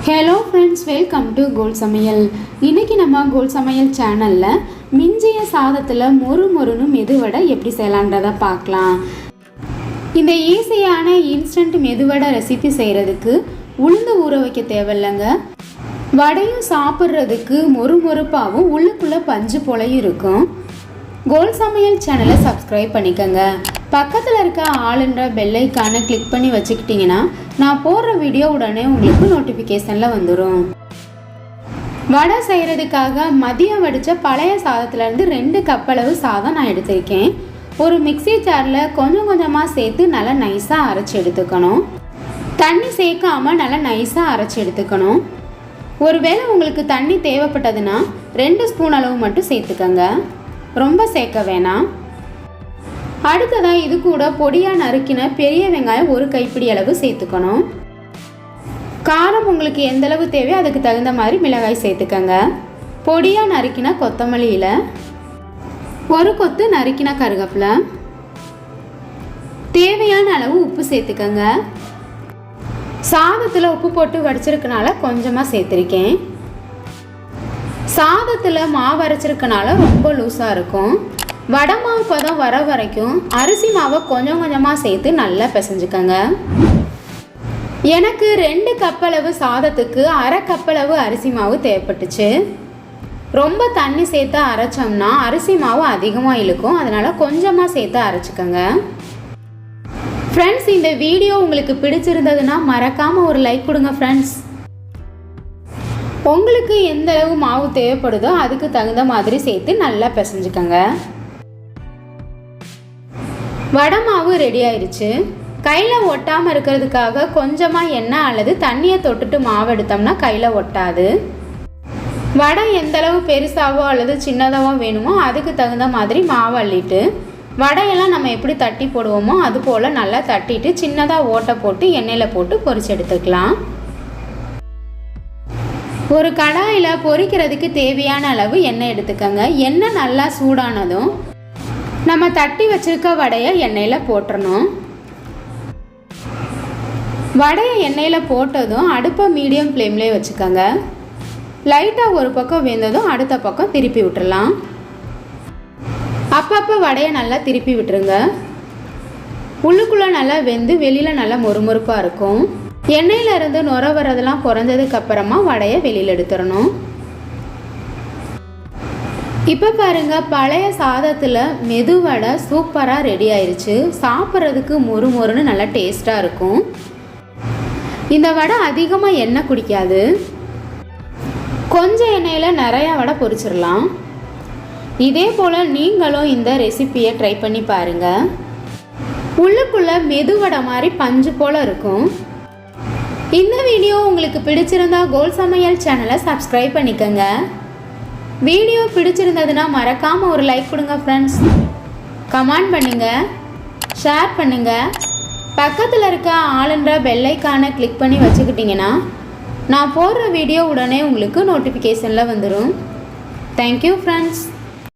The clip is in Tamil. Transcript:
ஹலோ ஃப்ரெண்ட்ஸ், வெல்கம் டு கோல் சமையல். இன்றைக்கி நம்ம கோல் சமையல் சேனலில் மிஞ்சிய சாதத்தில் மொறுன்னு மெதுவடை எப்படி செய்யலான்றதை பார்க்கலாம். இந்த ஈஸியான இன்ஸ்டன்ட் மெதுவடை ரெசிபி செய்கிறதுக்கு உளுந்து ஊற வைக்க தேவையில்லைங்க. வடையும் சாப்பிட்றதுக்கு மொறுப்பாகவும் உள்ளுக்குள்ளே பஞ்சு போலையும் இருக்கும். கோல் சமையல் சேனலை சப்ஸ்கிரைப் பண்ணிக்கோங்க. பக்கத்தில் இருக்க ஆளுன்ற பெல் ஐக்கானை கிளிக் பண்ணி வச்சுக்கிட்டிங்கன்னா நான் போடுற வீடியோ உடனே உங்களுக்கு நோட்டிஃபிகேஷனில் வந்துடும். வடை செய்கிறதுக்காக மதியம் வடித்த பழைய சாதத்துலேருந்து 2 கப் அளவு சாதம் நான் எடுத்திருக்கேன். ஒரு மிக்சி ஜாரில் கொஞ்சம் கொஞ்சமாக சேர்த்து நல்லா நைஸாக அரைச்சி எடுத்துக்கணும். தண்ணி சேர்க்காமல் நல்லா நைஸாக அரைச்சி எடுத்துக்கணும். ஒருவேளை உங்களுக்கு தண்ணி தேவைப்பட்டதுன்னா 2 ஸ்பூன் அளவு மட்டும் சேர்த்துக்கோங்க, ரொம்ப சேர்க்க வேணாம். அடுத்ததாக இது கூட பொடியாக நறுக்கின பெரிய வெங்காயம் 1 கைப்பிடி அளவு சேர்த்துக்கணும். காரம் உங்களுக்கு எந்தளவு தேவையோ அதுக்கு தகுந்த மாதிரி மிளகாய் சேர்த்துக்கோங்க. பொடியாக நறுக்கின கொத்தமல்லியில் 1 கொத்து நறுக்கின கருவேப்பிலை, தேவையான அளவு உப்பு சேர்த்துக்கோங்க. சாதத்தில் உப்பு போட்டு வடிச்சிருக்கனால கொஞ்சமாக சேர்த்துருக்கேன். சாதத்தில் மாவு அரைச்சிருக்கனால ரொம்ப லூஸாக இருக்கும். வடை மாவு பதம் வர வரைக்கும் அரிசி மாவை கொஞ்சம் கொஞ்சமாக சேர்த்து நல்லா பிசைஞ்சுக்கோங்க. எனக்கு 2 கப் அளவு சாதத்துக்கு 1/2 கப் அளவு அரிசி மாவு தேவைப்பட்டுச்சு. ரொம்ப தண்ணி சேர்த்து அரைச்சோம்னா அரிசி மாவு அதிகமாக இழுக்கும், அதனால் கொஞ்சமாக சேர்த்து அரைச்சிக்கோங்க. ஃப்ரெண்ட்ஸ், இந்த வீடியோ உங்களுக்கு பிடிச்சிருந்ததுன்னா மறக்காமல் ஒரு லைக் கொடுங்க ஃப்ரெண்ட்ஸ். உங்களுக்கு எந்த அளவு மாவு தேவைப்படுதோ அதுக்கு தகுந்த மாதிரி சேர்த்து நல்லா பிசைஞ்சுக்கோங்க. வடை மாவு ரெடி ஆயிடுச்சு. கையில் ஒட்டாமல் இருக்கிறதுக்காக கொஞ்சமாக எண்ணெய் அல்லது தண்ணியை தொட்டுட்டு மாவு எடுத்தோம்னா கையில் ஒட்டாது. வடை எந்தளவு பெருசாவோ அல்லது சின்னதாவோ வேணுமோ அதுக்கு தகுந்த மாதிரி மாவு அள்ளிட்டு வடையெல்லாம் நம்ம எப்படி தட்டி போடுவோமோ அது போல் நல்லா தட்டிட்டு சின்னதாக ஓட்டை போட்டு எண்ணெயில் போட்டு பொரிச்சு எடுத்துக்கலாம். ஒரு கடாயில் பொரிக்கிறதுக்கு தேவையான அளவு எண்ணெய் எடுத்துக்கோங்க. எண்ணெய் நல்லா சூடானதும் நம்ம தட்டி வச்சிருக்க வடையை எண்ணெயில் போட்டுறணும். வடையை எண்ணெயில் போட்டதும் அடுப்பை மீடியம் ஃப்ளேம்லேயே வச்சுக்கோங்க. லைட்டாக ஒரு பக்கம் வெந்ததும் அடுத்த பக்கம் திருப்பி விட்டுறலாம். அப்பப்போ வடையை நல்லா திருப்பி விட்டுருங்க. உள்ளுக்குள்ளே நல்லா வெந்து வெளியில் நல்லா மொறுப்பாக இருக்கும். எண்ணெயில் இருந்து நுர வரதெல்லாம் குறைஞ்சதுக்கப்புறமா வடையை வெளியில் எடுத்துடணும். இப்போ பாருங்கள், பழைய சாதத்தில் மெதுவடை சூப்பராக ரெடி ஆயிடுச்சு. சாப்பிட்றதுக்கு மொறுன்னு நல்லா டேஸ்ட்டாக இருக்கும். இந்த வடை அதிகமாக எண்ணெய் குடிக்காது. கொஞ்சம் எண்ணெயில் நிறையா வடை பொரிச்சிடலாம். இதே போல் நீங்களும் இந்த ரெசிப்பியை ட்ரை பண்ணி பாருங்கள். உள்ளுக்குள்ளே மெதுவடை மாதிரி பஞ்சு போல் இருக்கும். இந்த வீடியோ உங்களுக்கு பிடிச்சிருந்தா கோல் சமையல் சேனலை சப்ஸ்கிரைப் பண்ணிக்கோங்க. வீடியோ பிடிச்சிருந்ததுன்னா மறக்காமல் ஒரு லைக் கொடுங்க ஃப்ரெண்ட்ஸ். கமெண்ட் பண்ணுங்கள், ஷேர் பண்ணுங்கள். பக்கத்தில் இருக்க ஆளுன்ற பெல் ஐக்கானை கிளிக் பண்ணி வச்சுக்கிட்டிங்கன்னா நான் போடுற வீடியோ உடனே உங்களுக்கு நோட்டிஃபிகேஷனில் வந்துடும். Thank you friends.